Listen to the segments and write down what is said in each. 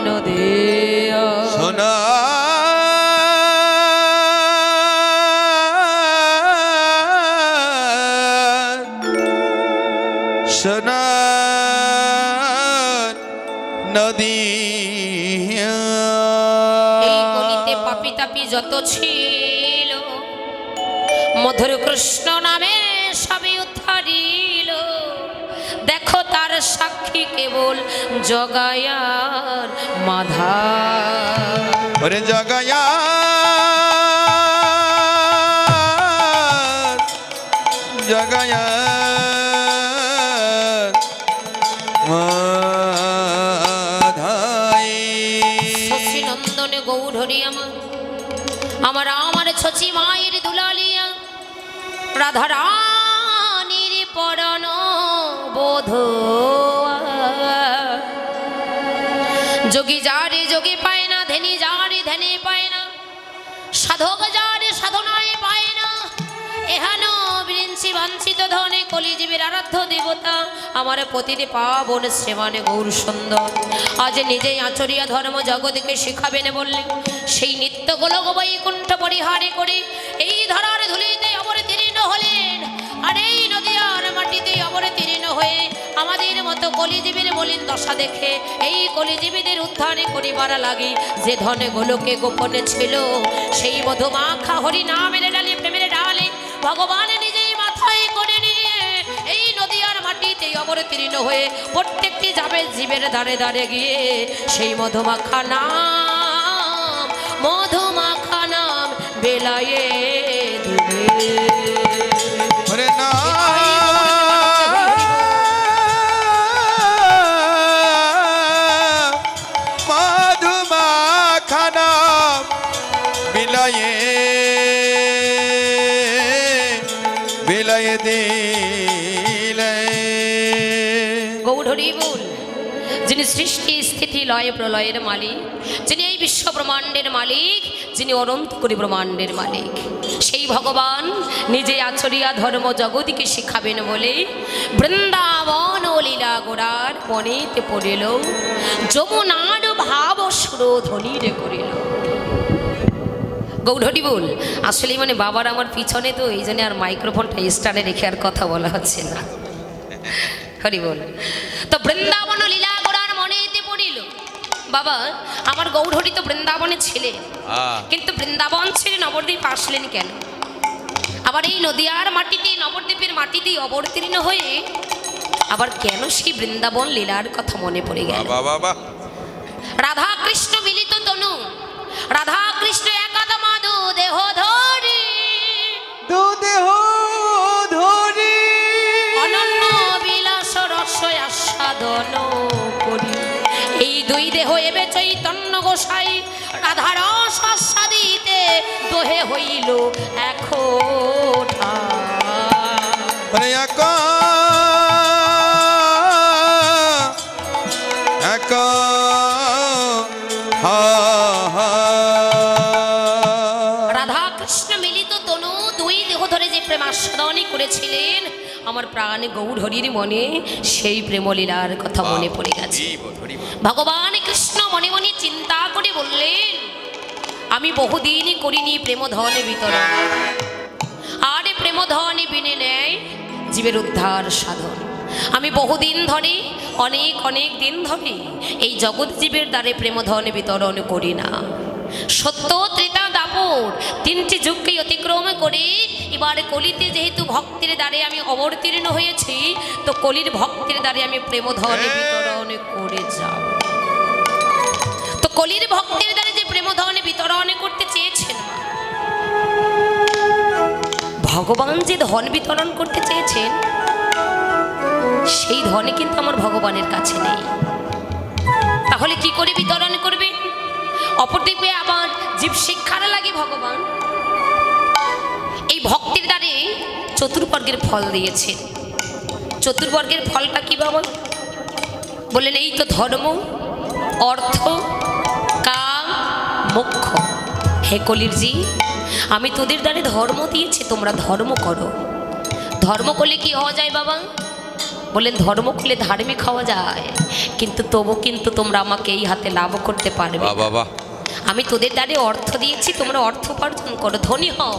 নদিয়া সোনা সোনা নদিয়া এই গলিতে পাপি তাপি যত ছিল মধুর কৃষ্ণ নামে সবই উদ্ধারিল দেখো তার সাক্ষী কেবল জগায়ার মাধা ওরে জগায়া জগায়া মাধাই শশীনন্দন গৌধরী আমার আমার ছচি মায়ের দুলালিয়া রাধা রানীর পরণ বোধ যোগী যারে যোগে পায় না ধেনি যারে ধ্যানে পায় না সাধক যারে সাধনায় পায় না এহান বিরিঞ্চি বাঞ্ছিত ধনে কলিজীবের আরাধ্য দেবতা আমার পতির পাবন শ্রীমানে গৌর সুন্দর আজ নিজেই আচরিয়া ধর্ম জগৎকে শিখাবেন বললেন সেই নিত্য গোলক বৈকুণ্ঠ পরিহারে করে এই ধরার ধুলিতে অবতীর্ণ হলেন আর এই নদিয়ার মাটিতে অবতীর্ণ হয়ে আমাদের মতো কলিজীবীর মলিন দশা দেখে এই কলিজীবীদের উদ্ধার করিবার লাগি যে ধনে গোলকে গোপনে ছিল সেই মধুমাখা হরি নামের ডালে প্রেমের ডালে ভগবান নিজেই মাথায় করে নিয়ে এই নদিয়ার মাটিতে অবতীর্ণ হয়ে প্রত্যেকটি যাবে জীবের দ্বারে দ্বারে গিয়ে সেই মধুমাখা নাম বেলায়ে দিবে না মধুমাখানা বিলায়ে বিলায়ে দিলে গৌড় বল যিনি সৃষ্টি স্থিতি লয় প্রলয়ের মালিক যিনি এই বিশ্ব ব্রহ্মাণ্ডের মালিক যিনি অনন্ত কোটি ব্রহ্মাণ্ডের মালিক সেই ভগবান নিজে আচরিয়া ধর্ম জগৎকে শিখাবেন বলে বৃন্দাবন ও লীলা গোড়ার বনেতে পড়িল যমুনার ভাব সুরধ্বনিরে করিল গৌড়ি বল আসলে মানে বাবার আমার পিছনে তো এই জন্য আর মাইক্রোফোনটা স্টারে রেখে আর কথা বলা হচ্ছে না হরি বল তো বৃন্দাবন লীলা গোড়ার মনেতে পড়িল বাবা আমার গৌড়ি তো বৃন্দাবনে ছিলেন কিন্তু বৃন্দাবন ছেড়ে নবদ্বীপ আসলেন কেন আবার এই নদিয়ার মাটিতে নবদ্বীপের মাটিতে অবতীর্ণ হয়ে আবার কেন সেই বৃন্দাবন লীলার কথা মনে পড়ে গেল রাধা কৃষ্ণ মিলিত তনু রাধা কৃষ্ণ একাদা মাধু দেহ ধরি অনন্য বিলাস রস আস্বাদন করি এই দুই দেহ এবে চৈতন্য গোসাই রাধা রস আস্বাদিতে দোহে হইল রাধা কৃষ্ণ মিলিত তনু দুই দেহ ধরে যে প্রেম আস্বাদনই করেছিলেন আমার প্রাণ গৌর হরির মনে সেই প্রেমলীলার কথা মনে পড়ে গেছে ভগবান কৃষ্ণ মনে মনে চিন্তা করে বললেন আমি বহুদিনই করিনি প্রেমধন বিতরণ আর প্রেমধন বিনে নেয় জীবের উদ্ধার সাধন আমি বহুদিন ধরে অনেক দিন ধরে এই জগৎ জীবের দ্বারে প্রেমধন বিতরণ করি না সত্য ত্রেতা দাপর তিনটি যুগকে অতিক্রম করে এবারে কলিতে যেহেতু ভক্তির দ্বারে আমি অবতীর্ণ হয়েছি তো কলির ভক্তির দ্বারে আমি প্রেমধন বিতরণ করে যাব তো কলির ভক্তির দ্বারে যে প্রেমধন বিতরণ করতে চেয়েছেন ভগবান যে ধন বিতরণ করতে চেয়েছেন সেই ধনে কিন্তু আমার ভগবানের কাছে নেই তাহলে কি করে বিতরণ করবে অপরদিকে আবার জীব শিক্ষার লাগে ভগবান এই ভক্তির দ্বারে চতুর্বর্গের ফল দিয়েছেন চতুর্বর্গের ফলটা কি বাবা বললেন এই তো ধর্ম অর্থ কাম মোক্ষ হে কলিরজি আমি তোদের দ্বারে ধর্ম দিয়েছি তোমরা ধর্ম করো ধর্ম করলে কি হওয়া যায় বাবা বললেন ধর্ম করলে ধার্মিক হওয়া যায়, কিন্তু তবু কিন্তু তোমরা আমাকে এই হাতে লাভ করতে পারবে না। বাবা, আমি তোদের দ্বারে অর্থ দিয়েছি, তোমরা অর্থ উপার্জন করো, ধনী হও,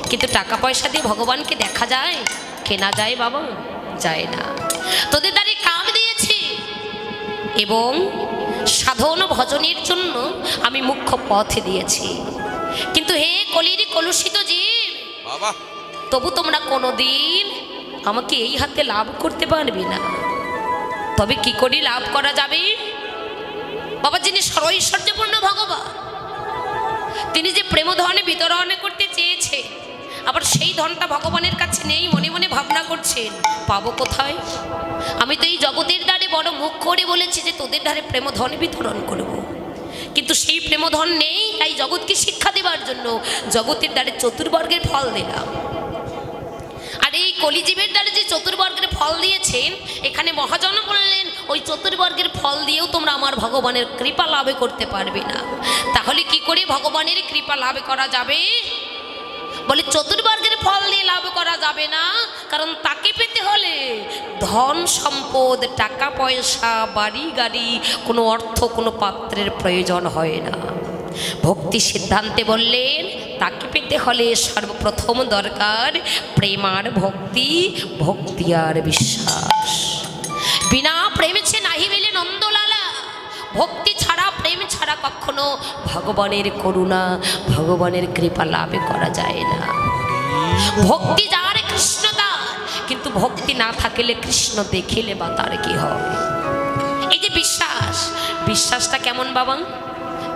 কিন্তু টাকা পয়সা দিয়ে ভগবানকে দেখা যায়? কেনা যায় বাবা? যায় না। তোদের দ্বারে কাম দিয়েছি এবং সাধন ভজনের জন্য আমি মুখ্য পথ দিয়েছি, কিন্তু হে কলির কলুষিত জীব, বাবা, তবু তোমরা কোনোদিন আমাকে এই হাতে লাভ করতে পারবে না। তবে কি করে লাভ করা যাবে বাবা? যিনি সর্বৈশ্বর্যপূর্ণ ভগবান, তিনি যে প্রেমধনে বিতরণ করতে চেয়েছে, আবার সেই ধনটা ভগবানের কাছে নেই, মনে মনে ভাবনা করছেন পাবো কোথায়? আমি তো এই জগতের দ্বারে বড় মুখ করে বলেছি যে তোদের দ্বারে প্রেমধন বিতরণ করব, কিন্তু সেই প্রেমধন নেই। তাই জগৎকে শিক্ষা দেবার জন্য জগতের দ্বারে চতুর্বর্গের ফল দিলাম। আর এই কলিজীবের দ্বারা যে চতুর্বর্গের ফল দিয়েছেন, এখানে মহাজন বললেন ওই চতুর্বর্গের ফল দিয়েও তোমরা আমার ভগবানের কৃপা লাভ করতে পারবে না। তাহলে কি করে ভগবানের কৃপা লাভ করা যাবে? বলে চতুর্বর্গের ফল দিয়ে লাভ করা যাবে না, কারণ তাকে পেতে হলে ধন সম্পদ, টাকা পয়সা, বাড়ি গাড়ি, কোনো অর্থ, কোনো পাত্রের প্রয়োজন হয় না। ভক্তি সিদ্ধান্তে বললেন তাকে পেতে হলে সর্বপ্রথম দরকার প্রেম আর ভক্তি, ভক্তি আর বিশ্বাস। বিনা প্রেমেছে নাহি মিলে নন্দলালা। ভক্তি ছাড়া, প্রেম ছাড়া কখনো ভগবানের করুণা, ভগবানের কৃপা লাভ করা যায় না। ভক্তি যার কৃষ্ণ তার, কিন্তু ভক্তি না থাকলে কৃষ্ণ দেখিলে বা তার কি হবে? এই যে বিশ্বাস, বিশ্বাসটা কেমন বাবা?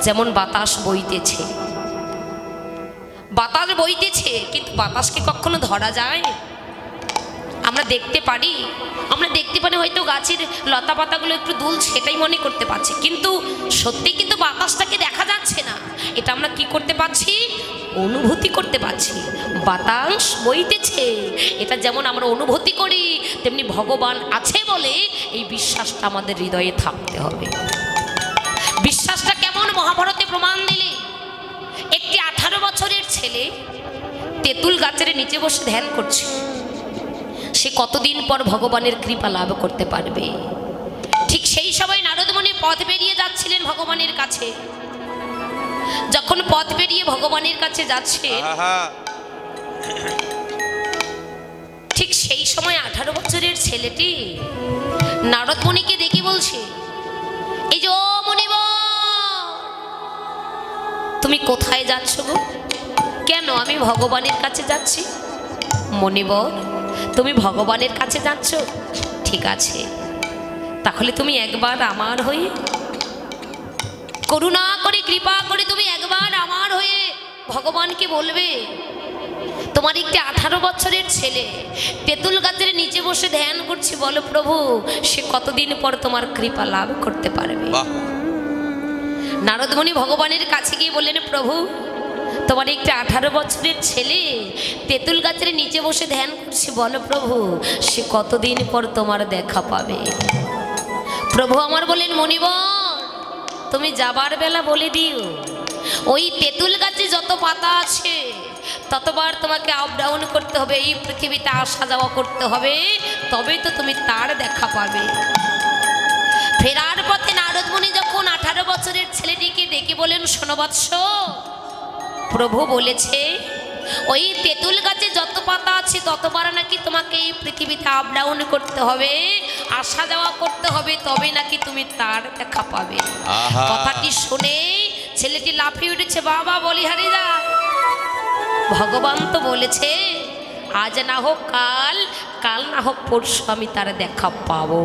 যেমন বাতাস বইতেছে, বাতাস বইতেছে, কিন্তু বাতাসকে কখনো ধরা যায়? আমরা দেখতে পারি, আমরা দেখতে পারি হয়তো গাছের লতা পাতাগুলো একটু দুলছে, সেটাই মনে করতে পারছি, কিন্তু সত্যি কিন্তু বাতাসটাকে দেখা যাচ্ছে না। এটা আমরা কি করতে পারছি? অনুভূতি করতে পারছি। বাতাস বইতেছে, এটা যেমন আমরা অনুভূতি করি, তেমনি ভগবান আছে বলে এই বিশ্বাসটা আমাদের হৃদয়ে থাকতে হবে। বিশ্বাসটা কেমন মহাভারতে প্রমাণ দিলে, একটি 18 বছরের ছেলে তেঁতুল গাছের নিচে বসে ধ্যান করছে, সে কতদিন পর ভগবানের কৃপা লাভ করতে পারবে? ঠিক সেই সময় নারদ মুনি পথ পেরিয়ে যাচ্ছিলেন ভগবানের কাছে। যখন পথ পেরিয়ে ভগবানের কাছে যাচ্ছে, ঠিক সেই সময় 18 বছরের ছেলেটি নারদ মুনিকে দেখে বলছে, এই যে ও মুনিব, তুমি কোথায় যাচ্ছ গো? কেন? আমি ভগবানের কাছে যাচ্ছি। মুনিবর, তুমি ভগবানের কাছে যাচ্ছ? ঠিক আছে, তাহলে তুমি একবার আমার হয়ে করুণা করে, কৃপা করে তুমি একবার আমার হয়ে ভগবানকে বলবে। তোমার একটি 18 বছরের ছেলে তেঁতুল গাছের নিচে বসে ধ্যান করছে, বলো প্রভু সে কতদিন পর তোমার কৃপা লাভ করতে পারবে? নারদ মুনি ভগবানের কাছে গিয়ে বললেন, প্রভু তোমার একটি 18 বছরের ছেলে তেঁতুল গাছের নিচে বসে ধ্যান করছে, বলো প্রভু সে কতদিন পর তোমার দেখা পাবে? প্রভু আমার বললেন, মুনিবর তুমি যাবার বেলা বলে দিও, ওই তেঁতুল গাছে যত পাতা আছে ততবার তোমাকে আপ ডাউন করতে হবে, এই পৃথিবীতে আসা যাওয়া করতে হবে, তবেই তো তুমি তার দেখা পাবে। ফেরার পথে নারদ মুনি যখন 18 বছরের ছেলেটিকে ডেকে বলেন, শোনো বৎস, প্রভু বলেছে ওই তেঁতুল গাছে যত পাতা আছে ততবার নাকি তোমাকে এই পৃথিবীতে আপ ডাউন করতে হবে, আসা যাওয়া করতে হবে, তবে নাকি তুমি তার দেখা পাবে। কথাটি শুনে ছেলেটি লাফিয়ে উঠেছে, বাবা বলিহারি যা, ভগবান তো বলেছে আজ না হোক কাল, কাল না হোক পরশু আমি তার দেখা পাবো।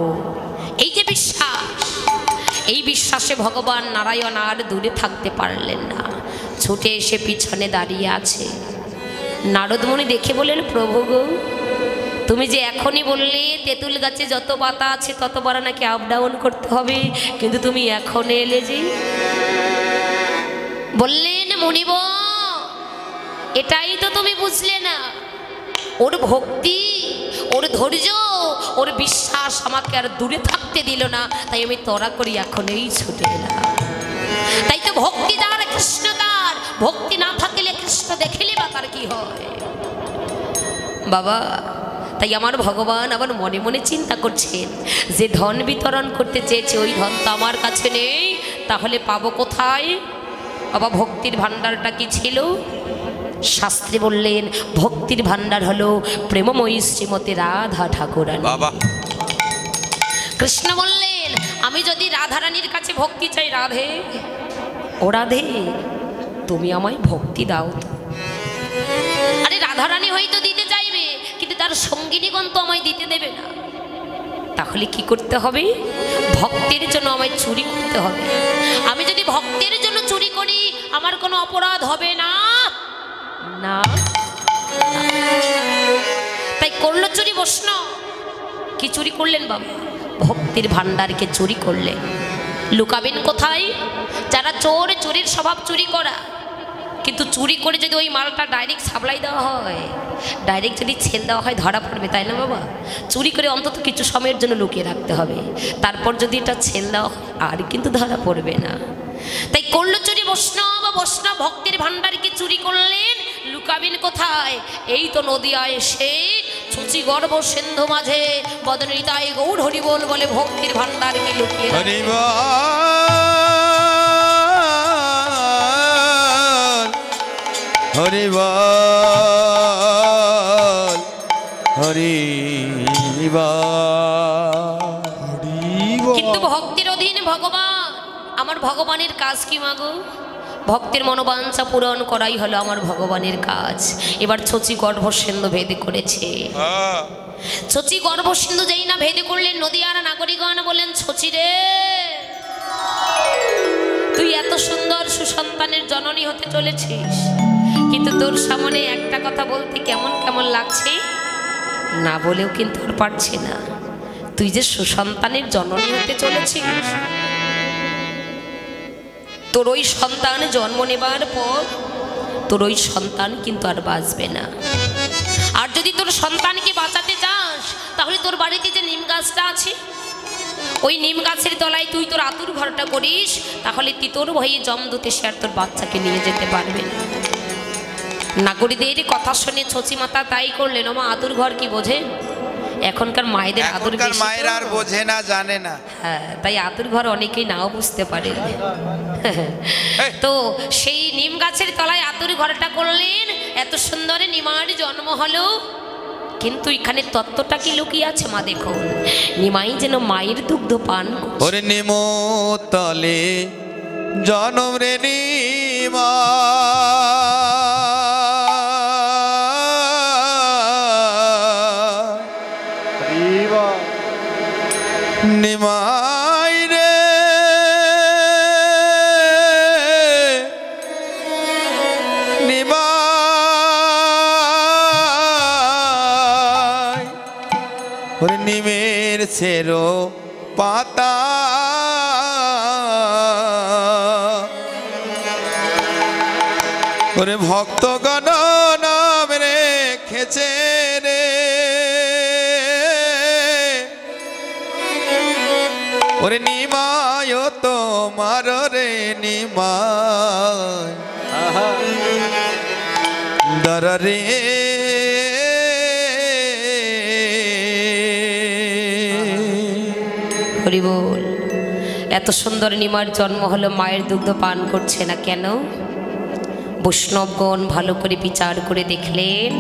এই যে বিশ্বাস, এই বিশ্বাসে ভগবান নারায়ণ আর দূরে থাকতে পারলেন না, ছুটে এসে পিছনে দাঁড়িয়ে আছে। নারদ মুনি দেখে বললেন, প্রভু গো তুমি যে এখনই বললে তেঁতুল গাছে যত পাতা আছে ততবার নাকি আপ ডাউন করতে হবে, কিন্তু তুমি এখন এলে যে? বললেন, মুনিব এটাই তো তুমি বুঝলে না, ওর ভক্তি, ওর ধৈর্য, ওর বিশ্বাস আমাকে আর দূরে থাকতে দিল না, তাই আমি তড়া করি এখনই ছুটে এলাম। তাই তো ভক্তি যার কৃষ্ণ তার, ভক্তি না থাকলে কৃষ্ণ দেখিলে বা তার কি হয়? বাবা তাই আমার ভগবান আবার মনে মনে চিন্তা করছেন যে ধন বিতরণ করতে চেয়েছে ওই ধন তো আমার কাছে নেই, তাহলে পাবো কোথায়? বাবা ভক্তির ভাণ্ডারটা কি ছিল? শাস্ত্রী বললেন ভক্তির ভাণ্ডার হলো প্রেমময়ী শ্রীমতী রাধা ঠাকুরানী। বাবা কৃষ্ণ বললেন আমি যদি রাধারানীর কাছে ভক্তি চাই, রাধে ও রাধে তুমি আমায় ভক্তি দাও তো। আরে রাধারানী হয়তো দিতে চাইবে, কিন্তু তার সঙ্গিনীগণ তো আমায় দিতে দেবে না। তাহলে কি করতে হবে? ভক্তের জন্য আমায় চুরি করতে হবে। আমি যদি ভক্তের জন্য চুরি করি আমার কোনো অপরাধ হবে না। না, তাই করলো চুরি বৈষ্ণব। কি চুরি করলেন বাবা? ভক্তির ভাণ্ডারকে চুরি করলেন। লুকাবেন কোথায়? যারা চোর, চুরির স্বভাব চুরি করা, কিন্তু চুরি করে যদি ওই মালটা ডাইরেক্ট সাপ্লাই দেওয়া হয়, ডাইরেক্ট যদি ছেল দেওয়া হয় ধরা পড়বে, তাই না বাবা? চুরি করে অন্তত কিছু সময়ের জন্য লুকিয়ে রাখতে হবে, তারপর যদি এটা ছেল দেওয়া হয় আর কিন্তু ধরা পড়বে না। তাই করলো চুরি বৈষ্ণব। বৈষ্ণব ভক্তির ভাণ্ডারকে চুরি করলেন। লুকাবেন কোথায়? এই তো নদিয়ায় এসে ছুচি গর্ব সিন্ধু মাঝে বদনিতাই গৌড় হরি বল বলে ভক্তির ভাণ্ডারকে লুকিয়ে হরি বল হরি বল হরি বল। কিন্তু ভক্তির অধীন ভগবান। আমার ভগবানের কাজ কি মাগো? ভক্তের মনোবাঞ্ছা পূরণ করাই হলো আমার ভগবানের কাজ। এবার ছচি গর্ভসিন্ধু ভেদ করেছে। ছচি গর্ভসিন্ধু যেই না ভেদ করলেন, নদিয়ার নাগরিকগণ বললেন ছচি রে তুই এত সুন্দর সুসন্তানের জননী হতে চলেছিস, কিন্তু তোর সামনে একটা কথা বলতে কেমন কেমন লাগছে, না বলেও কিন্তু আর পারছি না। তুই যে সুসন্তানের জননী হতে চলেছিস, তোর ওই সন্তান জন্ম নেবার পর তোর ওই সন্তান কিন্তু আর বাঁচবে না। আর যদি তোর সন্তানকে বাঁচাতে চাস তাহলে তোর বাড়িতে যে নিম গাছটা আছে, ওই নিম গাছের তলায় তুই তোর আতুর ঘরটা করিস, তাহলে তিতোর ভয়ে জমদূতে সে আর তোর বাচ্চাকে নিয়ে যেতে পারবে না। নাগরীদের কথা শুনে ছচি মাতা তাই করলেন। ওমা আতুর ঘর কি বোঝে? এখনকার মায়েদের আদর বেশি, মায়েরা আর বোঝে না, জানে না। হ্যাঁ, তাই আতুর ঘর অনেকেই নাও বুঝতে পারে। তো সেই নিম গাছের তলায় আতুর ঘরটা করলেন। এত সুন্দর নিমার জন্ম হলো, কিন্তু এখানে তত্ত্বটা কি লুকিয়ে আছে মা দেখুন। নিমাই যেন মায়ের দুগ্ধ পান। ওরে নিমো তলে জনম রে নিমা, নিমাই রে নিমাই, ওরে নিমের ছেড়ো পাতা ওরে ভক্তগণ নাম রেখেছে রে, ওরে নিমায় তোমার রে নিমায় দর রে। হরি বল। এত সুন্দর নিমার জন্ম হলো, মায়ের দুগ্ধ পান করছে না কেন? বৈষ্ণবগণ ভালো করে বিচার করে দেখলেন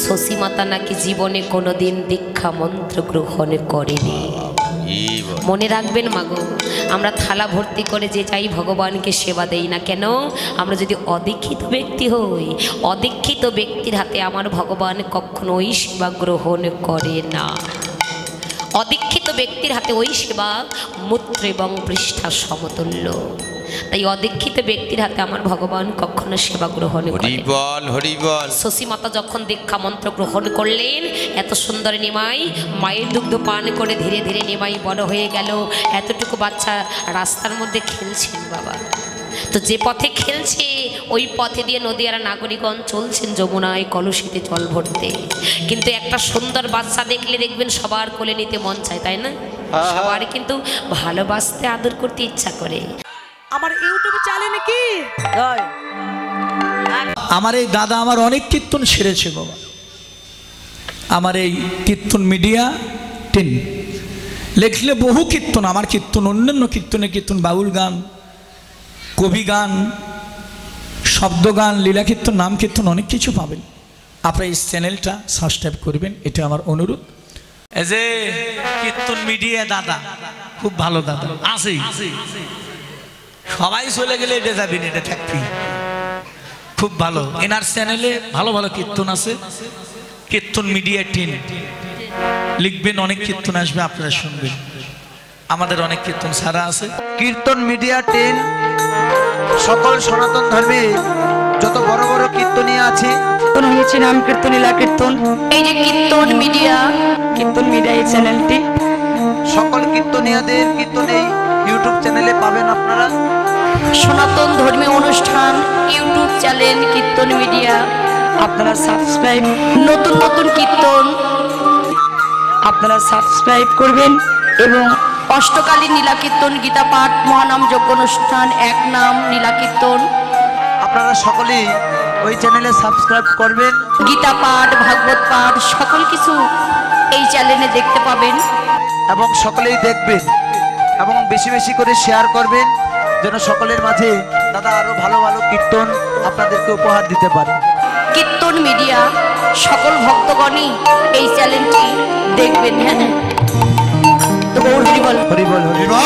শশী মাতা নাকি জীবনে কোনোদিন দীক্ষা মন্ত্র গ্রহণ করেনি। মনে রাখবেন মাগো, আমরা থালা ভর্তি করে যে চাই ভগবানকে সেবা দেই না কেন, আমরা যদি অদীক্ষিত ব্যক্তি হই, অদীক্ষিত ব্যক্তির হাতে আমার ভগবান কখনোই সেবা গ্রহণ করে না। অদীক্ষিত ব্যক্তির হাতে ওই সেবা মূত্র এবং পৃষ্ঠা সমতুল্য। তাই অদীক্ষিত ব্যক্তির হাতে আমার ভগবান কখনো সেবা গ্রহণ করে। শশী মাতা যখন দীক্ষা মন্ত্র গ্রহণ করলেন, এত সুন্দর নিমাই মায়ের দুগ্ধ পান করে ধীরে ধীরে নিমাই বড় হয়ে গেল। এতটুকু বাচ্চা রাস্তার মধ্যে খেলছেন বাবা। তো যে পথে খেলছে ওই পথে দিয়ে নদীয়ারা নাগরিকগণ চলছেন যমুনায় কলসিতে জল ভরতে। কিন্তু একটা সুন্দর বাচ্চা দেখলে দেখবেন সবার কোলে নিতে মন চায়, তাই না? সবার কিন্তু ভালোবাসতে আদর করতে ইচ্ছা করে। আমার ইউটিউবে চ্যানেল নাকি আমার এই দাদা আমার অনেক কীর্তন সেরেছে বাবা। আমার এই কীর্তন মিডিয়া 10 লিখলে বহু কীর্তন, আমার কীর্তন, অন্যান্য কীর্তন, বাউল গান, কবি গান, শব্দ গান, লীলা কীর্তন, নাম কীর্তন, অনেক কিছু পাবেন। আপনারা এই চ্যানেলটা সাবস্ক্রাইব করবেন, এটা আমার অনুরোধ। এই যে কীর্তন মিডিয়া দাদা, খুব ভালো দাদা আছে, সবাই চলে গেলে এটা যাবেন, এটা থাকবি, খুব ভালো। এনার চ্যানেলে ভালো ভালো কীর্তন আছে, কীর্তন মিডিয়া 10 লিখবেন, অনেক কীর্তন আসবে, আপনারা শুনবেন। আমাদের অনেক কীর্তন সারা আছে। কীর্তন মিডিয়া 10 সকল সনাতন ধর্মে যত বড় বড় কীর্তনীয় আছে, কীর্তন হয়েছে নাম কীর্তন, লীলা কীর্তন। এই যে কীর্তন মিডিয়া এই চ্যানেলটি সকল কীর্তনীয়দের কীর্তন এই ইউটিউব চ্যানেলে পাবেন আপনারা। সনাতন ধর্মীয় অনুষ্ঠান ইউটিউব চ্যানেল কীর্তন মিডিয়া, আপনারা সাবস্ক্রাইব নতুন নতুন কীর্তন, সাবস্ক্রাইব করবেন। এবং অষ্টকালীন নীলা কীর্তন, গীতা পাঠ, মহানাম যজ্ঞ অনুষ্ঠান, এক নাম নীলা কীর্তন, আপনারা সকলেই ওই চ্যানেলে সাবস্ক্রাইব করবেন গীতা পাঠ, ভাগবত পাঠ, সকল কিছু এই চ্যানেলে দেখতে পাবেন। এবং সকলেই দেখবেন এবং বেশি বেশি করে শেয়ার করবেন, যেন সকলের মাঝে দাদা আরো ভালো ভালো কীর্তন আপনাদেরকে উপহার দিতে পারে। কীর্তন মিডিয়া সকল ভক্তগণই এই চ্যানেলটি দেখবেন। হ্যাঁ, তো গৌর হরি বল। হরি বল, হরি বল।